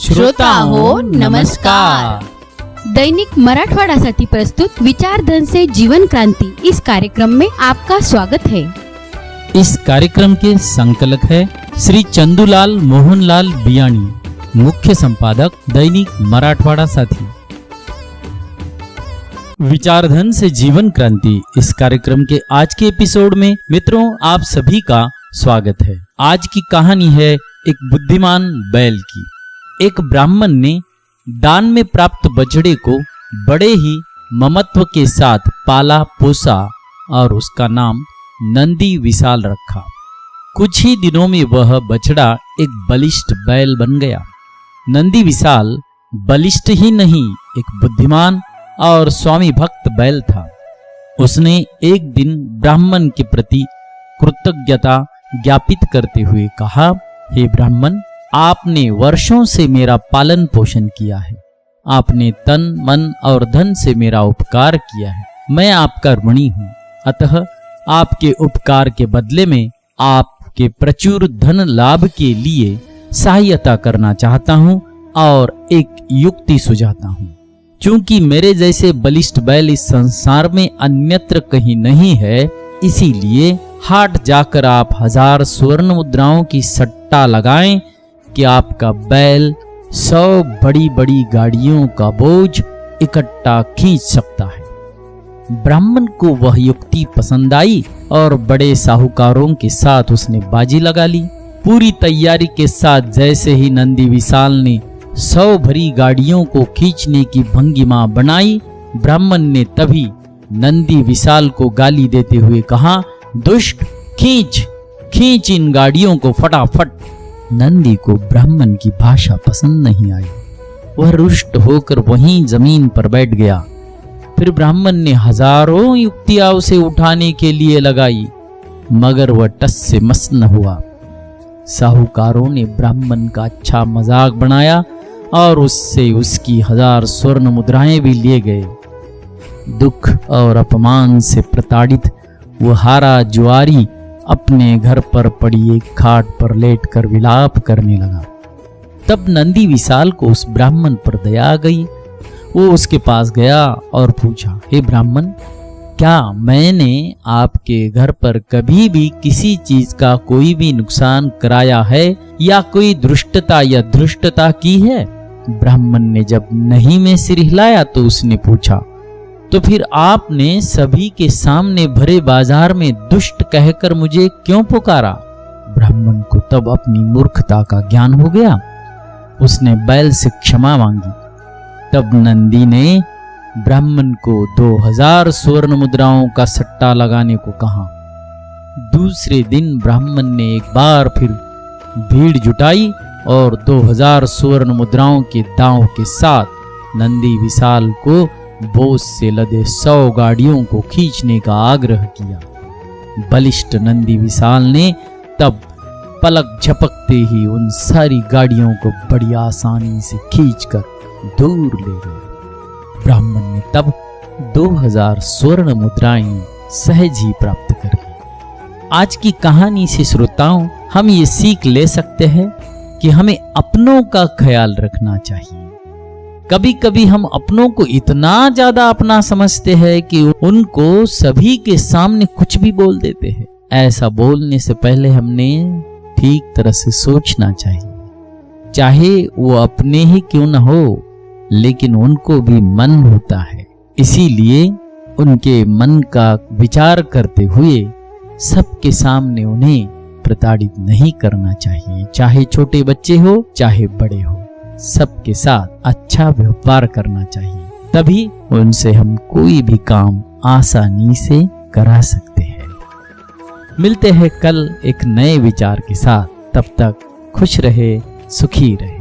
श्रोता हो नमस्कार। दैनिक मराठवाडासाठी प्रस्तुत विचारधन से जीवन क्रांति इस कार्यक्रम में आपका स्वागत है। इस कार्यक्रम के संकलक है श्री चंदूलाल मोहनलाल बियाणी, मुख्य संपादक दैनिक मराठवाड़ा साथी। विचारधन से जीवन क्रांति इस कार्यक्रम के आज के एपिसोड में मित्रों आप सभी का स्वागत है। आज की कहानी है एक बुद्धिमान बैल की। एक ब्राह्मण ने दान में प्राप्त बछड़े को बड़े ही ममत्व के साथ पाला पोसा और उसका नाम नंदी विशाल रखा। कुछ ही दिनों में वह बछड़ा एक बलिष्ठ बैल बन गया। नंदी विशाल बलिष्ठ ही नहीं, एक बुद्धिमान और स्वामी भक्त बैल था। उसने एक दिन ब्राह्मण के प्रति कृतज्ञता ज्ञापित करते हुए कहा, हे ब्राह्मण, आपने वर्षों से मेरा पालन पोषण किया है। आपने तन मन और धन से मेरा उपकार किया है। मैं आपका ऋणी हूँ। अतः आपके उपकार के बदले में आपके प्रचुर धन लाभ के लिए सहायता करना चाहता हूँ और एक युक्ति सुझाता हूँ। चूंकि मेरे जैसे बलिष्ठ बैल इस संसार में अन्यत्र कहीं नहीं है, इसीलिए हाट जाकर आप 1000 स्वर्ण मुद्राओं की सट्टा लगाएं कि आपका बैल 100 बड़ी बड़ी गाड़ियों का बोझ इकट्ठा खींच सकता है। ब्राह्मण को वह युक्ति पसंद आई और बड़े साहूकारों के साथ उसने बाजी लगा ली। पूरी तैयारी के साथ जैसे ही नंदी विशाल ने 100 भरी गाड़ियों को खींचने की भंगिमा बनाई, ब्राह्मण ने तभी नंदी विशाल को गाली देते हुए कहा, दुष्ट, खींच खींच इन गाड़ियों को फटाफट। नंदी को ब्राह्मण की भाषा पसंद नहीं आई। वह रुष्ट होकर वहीं जमीन पर बैठ गया। फिर ब्राह्मण ने हजारों युक्तियां उसे उठाने के लिए लगाई, मगर वह टस से मस न हुआ। साहूकारों ने ब्राह्मण का अच्छा मजाक बनाया और उससे उसकी 1000 स्वर्ण मुद्राएं भी ले गए। दुख और अपमान से प्रताड़ित वो हारा जुआरी अपने घर पर पड़ी एक खाट पर लेटकर विलाप करने लगा। तब नंदी विशाल को उस ब्राह्मण पर दया आ गई। वो उसके पास गया और पूछा, हे ब्राह्मण, क्या मैंने आपके घर पर कभी भी किसी चीज का कोई भी नुकसान कराया है या कोई दुष्टता या धृष्टता की है? ब्राह्मण ने जब नहीं में सिर हिलाया तो उसने पूछा, तो फिर आपने सभी के सामने भरे बाजार में दुष्ट कहकर मुझे क्यों पुकारा? ब्राह्मण को तब अपनी मूर्खता का ज्ञान हो गया। उसने बैल से क्षमा मांगी। तब नंदी ने ब्राह्मण को 2000 स्वर्ण मुद्राओं का सट्टा लगाने को कहा। दूसरे दिन ब्राह्मण ने एक बार फिर भीड़ जुटाई और 2000 स्वर्ण मुद्राओं के दांव के साथ नंदी विशाल को बोझ से लदे 100 गाड़ियों को खींचने का आग्रह किया। बलिष्ठ नंदी विशाल ने तब पलक झपकते ही उन सारी गाड़ियों को बड़ी आसानी से खींचकर दूर ले गया। ब्राह्मण ने तब 2000 स्वर्ण मुद्राएं सहज ही प्राप्त कर ली। आज की कहानी से श्रोताओं हम ये सीख ले सकते हैं कि हमें अपनों का ख्याल रखना चाहिए। कभी कभी हम अपनों को इतना ज्यादा अपना समझते हैं कि उनको सभी के सामने कुछ भी बोल देते हैं। ऐसा बोलने से पहले हमने ठीक तरह से सोचना चाहिए। चाहे वो अपने ही क्यों न हो, लेकिन उनको भी मन होता है। इसीलिए उनके मन का विचार करते हुए सबके सामने उन्हें प्रताड़ित नहीं करना चाहिए। चाहे छोटे बच्चे हो चाहे बड़े हो, सबके साथ अच्छा व्यवहार करना चाहिए। तभी उनसे हम कोई भी काम आसानी से करा सकते हैं। मिलते हैं कल एक नए विचार के साथ। तब तक खुश रहे, सुखी रहे।